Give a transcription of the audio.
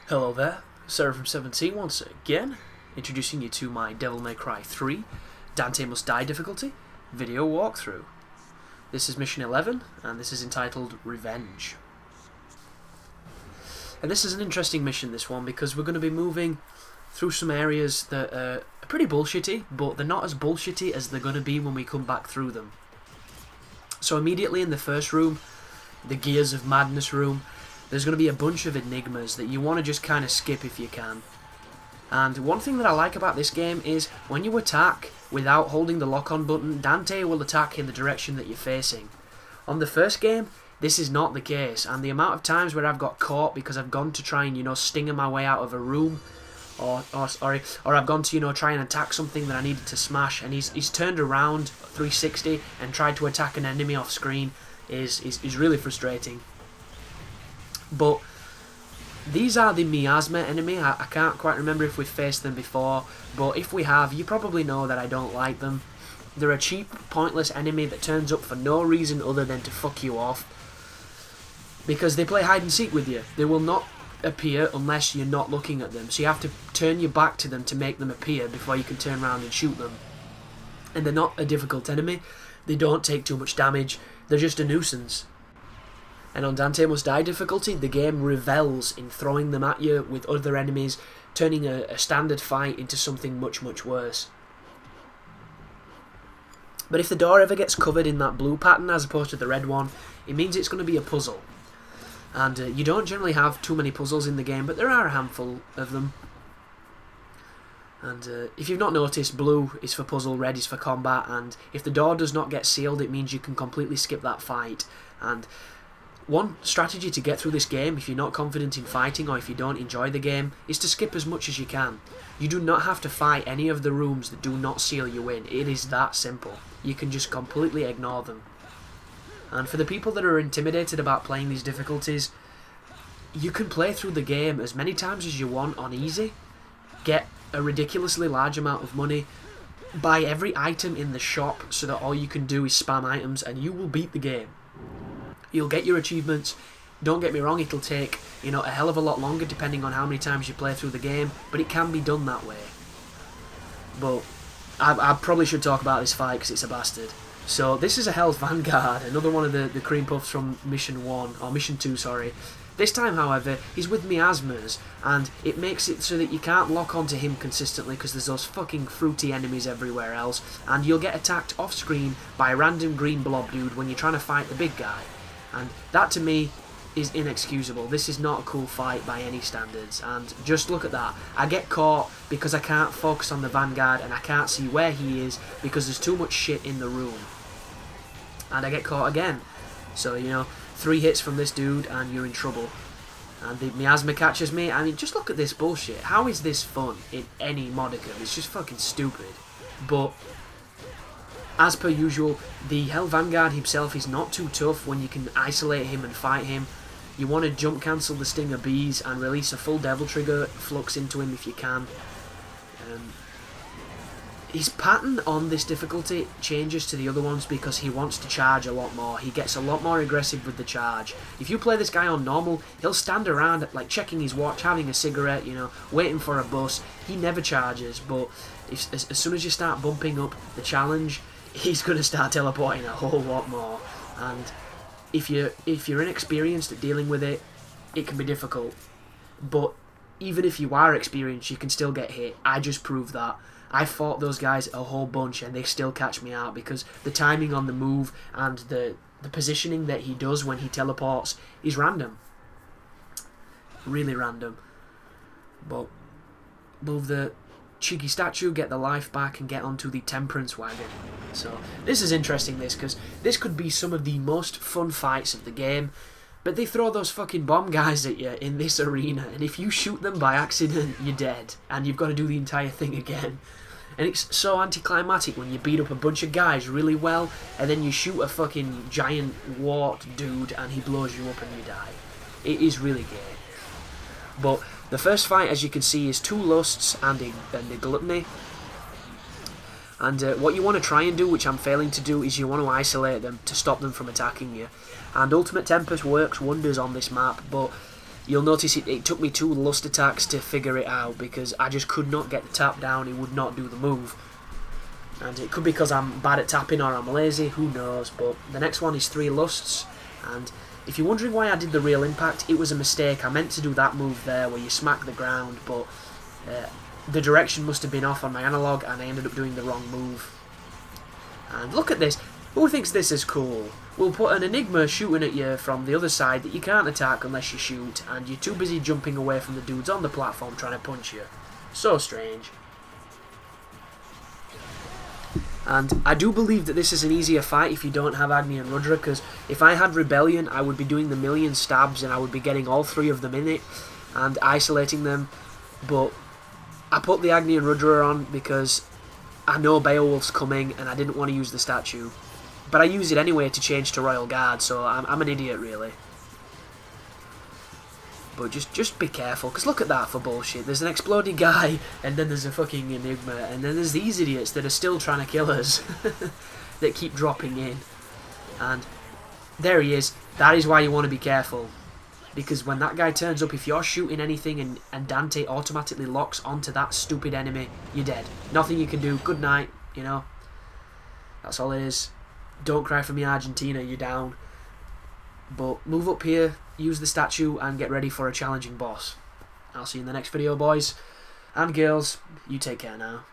Hello there, Sarah from 17 once again, introducing you to my Devil May Cry 3 Dante Must Die difficulty video walkthrough. This is mission 11, and this is entitled Revenge. And this is an interesting mission, this one, because we're going to be moving through some areas that are pretty bullshitty, but they're not as bullshitty as they're going to be when we come back through them. So immediately in the first room, the Gears of Madness room, there's going to be a bunch of enigmas that you want to just kind of skip if you can. And one thing that I like about this game is when you attack without holding the lock-on button, Dante will attack in the direction that you're facing. On the first game, this is not the case, and the amount of times where I've got caught because I've gone to try and, stinger my way out of a room, or I've gone to, try and attack something that I needed to smash, and he's turned around 360 and tried to attack an enemy off screen is really frustrating. But these are the miasma enemy. I can't quite remember if we've faced them before, but if we have, you probably know that I don't like them. They're a cheap, pointless enemy that turns up for no reason other than to fuck you off, because they play hide and seek with you. They will not appear unless you're not looking at them, so you have to turn your back to them to make them appear before you can turn around and shoot them. And they're not a difficult enemy. They don't take too much damage. They're just a nuisance. And on Dante Must Die difficulty, the game revels in throwing them at you with other enemies, turning a standard fight into something much, much worse. But if the door ever gets covered in that blue pattern as opposed to the red one, it means it's going to be a puzzle. And you don't generally have too many puzzles in the game, but there are a handful of them. And if you've not noticed, blue is for puzzle, red is for combat, and if the door does not get sealed, it means you can completely skip that fight. And one strategy to get through this game, if you're not confident in fighting or if you don't enjoy the game, is to skip as much as you can. You do not have to fight any of the rooms that do not seal you in. It is that simple. You can just completely ignore them. And for the people that are intimidated about playing these difficulties, you can play through the game as many times as you want on easy, get a ridiculously large amount of money, buy every item in the shop so that all you can do is spam items, and you will beat the game. You'll get your achievements. Don't get me wrong, it'll take, a hell of a lot longer depending on how many times you play through the game, but it can be done that way. But I probably should talk about this fight because it's a bastard. So this is a Hell's Vanguard, another one of the cream puffs from Mission 1, or Mission 2, sorry. This time, however, he's with miasmas, and it makes it so that you can't lock onto him consistently because there's those fucking fruity enemies everywhere else, and you'll get attacked off screen by a random green blob dude when you're trying to fight the big guy. And that to me is inexcusable. This is not a cool fight by any standards, and just look at that. I get caught because I can't focus on the Vanguard and I can't see where he is because there's too much shit in the room. And I get caught again. So, 3 hits from this dude and you're in trouble. And the miasma catches me. I mean, just look at this bullshit. How is this fun in any modicum? It's just fucking stupid. But as per usual, the Hell Vanguard himself is not too tough when you can isolate him and fight him. You want to jump cancel the Stinger Bees and release a full Devil Trigger flux into him if you can. His pattern on this difficulty changes to the other ones because he wants to charge a lot more. He gets a lot more aggressive with the charge. If you play this guy on normal, he'll stand around like checking his watch, having a cigarette, waiting for a bus. He never charges, but as soon as you start bumping up the challenge, he's going to start teleporting a whole lot more. And if you're inexperienced at dealing with it, it can be difficult. But even if you are experienced, you can still get hit. I just proved that. I fought those guys a whole bunch and they still catch me out because the timing on the move and the positioning that he does when he teleports is random. Really random. But move the cheeky statue, get the life back, and get onto the Temperance wagon. So this is interesting, because this could be some of the most fun fights of the game, but they throw those fucking bomb guys at you in this arena, and if you shoot them by accident, you're dead, and you've got to do the entire thing again. And it's so anticlimactic when you beat up a bunch of guys really well, and then you shoot a fucking giant wart dude, and he blows you up and you die. It is really gay. But the first fight, as you can see, is 2 lusts and a gluttony. And what you want to try and do, which I'm failing to do, is you want to isolate them to stop them from attacking you. And Ultimate Tempest works wonders on this map, but You'll notice it took me 2 lust attacks to figure it out, because I just could not get the tap down. He would not do the move. And it could be because I'm bad at tapping or I'm lazy, who knows. But the next one is 3 lusts. And if you're wondering why I did the real impact, it was a mistake. I meant to do that move there where you smack the ground, but the direction must have been off on my analog and I ended up doing the wrong move. And look at this. Who thinks this is cool? We'll put an Enigma shooting at you from the other side that you can't attack unless you shoot, and you're too busy jumping away from the dudes on the platform trying to punch you. So strange. And I do believe that this is an easier fight if you don't have Agni and Rudra, because if I had Rebellion, I would be doing the million stabs and I would be getting all 3 of them in it and isolating them. But I put the Agni and Rudra on because I know Beowulf's coming and I didn't want to use the statue. But I use it anyway to change to Royal Guard, so I'm an idiot really. But just be careful, because look at that for bullshit. There's an exploding guy, and then there's a fucking Enigma, and then there's these idiots that are still trying to kill us, that keep dropping in. And there he is. That is why you want to be careful. Because when that guy turns up, if you're shooting anything and Dante automatically locks onto that stupid enemy, you're dead. Nothing you can do. Good night, you know. That's all it is. Don't cry for me, Argentina, you're down. But move up here, use the statue, and get ready for a challenging boss. I'll see you in the next video, boys and girls. You take care now.